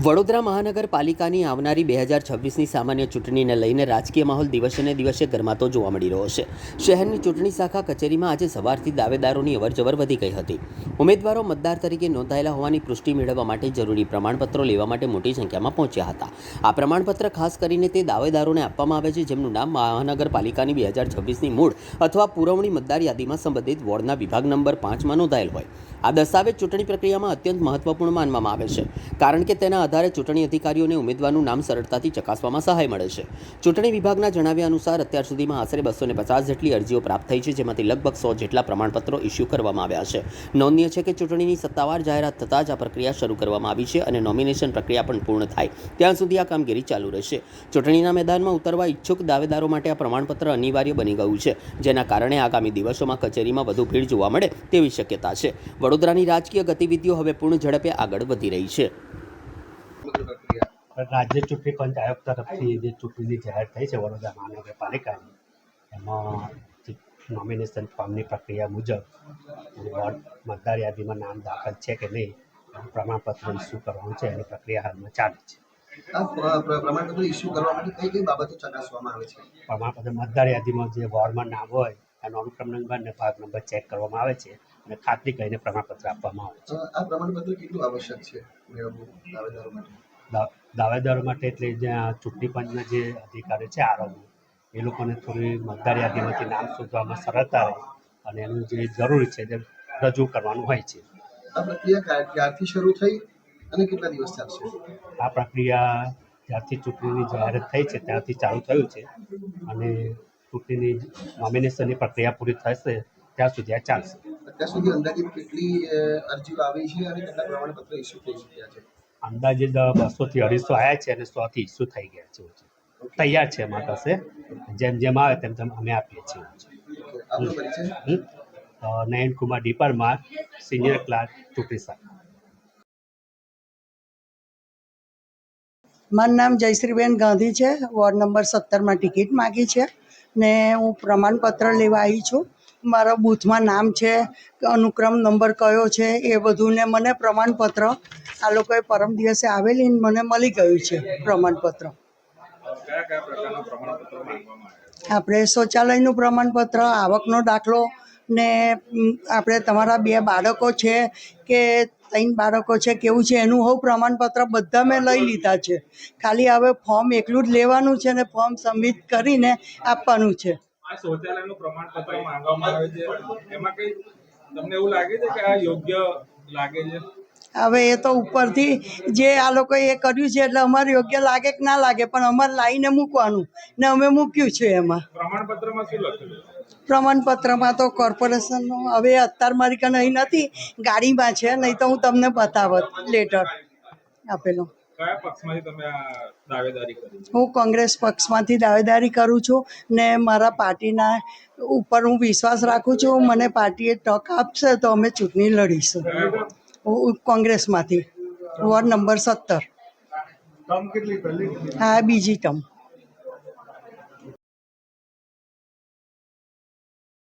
વડોદરા મહાનગરપાલિકાની આવનારી 2026ની સામાન્ય ચૂંટણીને લઈને રાજકીય માહોલ દિવસે દિવસે ગરમાતો જોવા મળી રહ્યો છે। શહેરની ચૂંટણી શાખા કચેરીમાં આજે સવારથી દાવેદારોની અવરજવર વધી ગઈ હતી। ઉમેદવારો મતદાર તરીકે નોંધાયેલા હોવાની પુષ્ટિ મેળવવા માટે જરૂરી પ્રમાણપત્રો લેવા માટે મોટી સંખ્યામાં પહોંચ્યા હતા। આ પ્રમાણપત્ર ખાસ કરીને તે દાવેદારોને આપવામાં આવે છે જેમનું નામ મહાનગરપાલિકાની 2026ની મૂળ અથવા પુરવણી મતદાર યાદીમાં સંબંધિત વોર્ડના વિભાગ નંબર 5માં નોંધાયેલ હોય। આ દસ્તાવેજ ચૂંટણી પ્રક્રિયામાં અત્યંત મહત્વપૂર્ણ માનવામાં આવે છે કારણ કે તેના આધારે ચૂંટણી અધિકારીઓને ઉમેદવારનું નામ સરળતાથી ચકાસવામાં સહાય મળે છે। ચૂંટણી વિભાગના જણાવ્યા અનુસાર અત્યાર સુધીમાં આશરે 250 જેટલી અરજીઓ પ્રાપ્ત થઈ છે, જેમાંથી લગભગ 100 જેટલા પ્રમાણપત્રો ઇસ્યુ કરવામાં આવ્યા છે। નોંધનીય છે કે ચૂંટણીની સત્તાવાર જાહેરાત થતાં જ આ પ્રક્રિયા શરૂ કરવામાં આવી છે અને નોમિનેશન પ્રક્રિયા પણ પૂર્ણ થાય ત્યાં સુધી આ કામગીરી ચાલુ રહેશે। ચૂંટણીના મેદાનમાં ઉતરવા ઈચ્છુક દાવેદારો માટે આ પ્રમાણપત્ર અનિવાર્ય બની ગયું છે, જેના કારણે આગામી દિવસોમાં કચેરીમાં વધુ ભીડ જોવા મળે તેવી શક્યતા છે। વડોદરાની રાજકીય ગતિવિધિઓ હવે પૂર્ણ ઝડપે આગળ વધી રહી છે। રાજ્ય ચૂંટણી પંચ આયોગ તરફથી જે ચૂંટણીની જાહેર થઈ છે વડોદરા મહાનગરપાલિકાની, એમાં નોમિનેશન ફોર્મની પ્રક્રિયા મુજબ વોર્ડ મતદાર યાદીમાં નામ દાખલ છે કે નહીં પ્રમાણપત્ર ઇસ્યુ કરવાનું છે, એની પ્રક્રિયા હાલમાં ચાલે છે। પ્રમાણપત્ર ઇસ્યુ કરવા માટે કઈ કઈ બાબતો ચકાસવામાં આવે છે? પ્રમાણપત્ર મતદાર યાદીમાં જે વોર્ડમાં નામ હોય એનો અનુક્રમ નંબર અને ભાગ નંબર ચેક કરવામાં આવે છે અને ખાતરી કરીને પ્રમાણપત્ર આપવામાં આવે છે। આ પ્રમાણપત્ર કેટલું આવશ્યક છે મેળવવું દાવેદારો માટે? દાવેદારો માટે એટલે જ્યાં ચૂંટણી પંચના જે અધિકારી છે આરોગ્ય, એ લોકોને થોડી મતદાર યાદીમાંથી નામ શોધવામાં સરળતા રહે અને એનું જે જરૂરી છે તે રજૂ કરવાનું હોય છે। આ પ્રક્રિયા ક્યારથી શરૂ થઈ અને કેટલા દિવસ ચાલશે? આ પ્રક્રિયા જ્યારથી ચૂંટણીની જાહેરાત થઈ છે ત્યારથી ચાલુ થયું છે અને ચૂંટણીની નોમિનેશનની પ્રક્રિયા પૂરી થશે ત્યાં સુધી આ ચાલશે। અત્યાર સુધી અંદાજિત કેટલી અરજીઓ આવી છે અને કેટલા પ્રમાણપત્ર ઇસ્યુ થઈ ચૂક્યા છે? અંદાજે 200 થી 250 આવ્યા છે અને 100 થી ઇસ્યુ થઈ ગયા છે, તૈયાર છે અમારી પાસે। જેમ જેમ આવે તેમ તેમ અમે આપીએ છીએ। આપનો પરિચય? Nayan Kumar D Parmar, senior clerk, ચૂંટણી શાખા। મારું નામ જયશ્રીબેન ગાંધી છે। વોર્ડ નંબર 17માં ટિકિટ માગી છે ને હું પ્રમાણપત્ર લેવા આવી છું। મારા બૂથમાં નામ છે, અનુક્રમ નંબર કયો છે એ બધું ને મને પ્રમાણપત્ર આ લોકોએ પરમ દિવસે આવેલી મને મળી ગયું છે પ્રમાણપત્ર। આપણે શૌચાલયનું પ્રમાણપત્ર, આવકનો દાખલો ને આપણે તમારા 2 બાળકો છે કે 3 બાળકો છે કેવું છે એનું હું પ્રમાણપત્ર બધા મેં લઈ લીધા છે। ખાલી હવે ફોર્મ એકલું જ લેવાનું છે ને ફોર્મ સબમિટ કરીને આપવાનું છે। શૌચાલયનું પ્રમાણપત્ર માંગવામાં આવે છે, એમાં કઈ તમને એવું લાગે છે કે આ યોગ્ય લાગે છે? હવે એ તો ઉપરથી જે આ લોકોએ એ કર્યું છે એટલે અમારે યોગ્ય લાગે કે ના લાગે, પણ અમારે લાવીને મૂકવાનું ને અમે મૂક્યું છે। એમાં પ્રમાણપત્રમાં શું લખેલું? પ્રમાણપત્રમાં તો કોર્પોરેશનનું હવે અત્યારે મારી કને અહીં નથી, ગાડીમાં છે, નહીં તો હું તમને બતાવત લેટર આપેલો। કયા પક્ષમાંથી તમે આ દાવેદારી કરી? હું કોંગ્રેસ પક્ષમાંથી દાવેદારી કરું છું ને મારા પાર્ટીના ઉપર હું વિશ્વાસ રાખું છું। મને પાર્ટીએ તક આપશે તો અમે ચૂંટણી લડીશું। હું કોંગ્રેસમાંથી, વોર્ડ નંબર 17। ટર્મ કેટલી? હા, બીજી ટર્મ।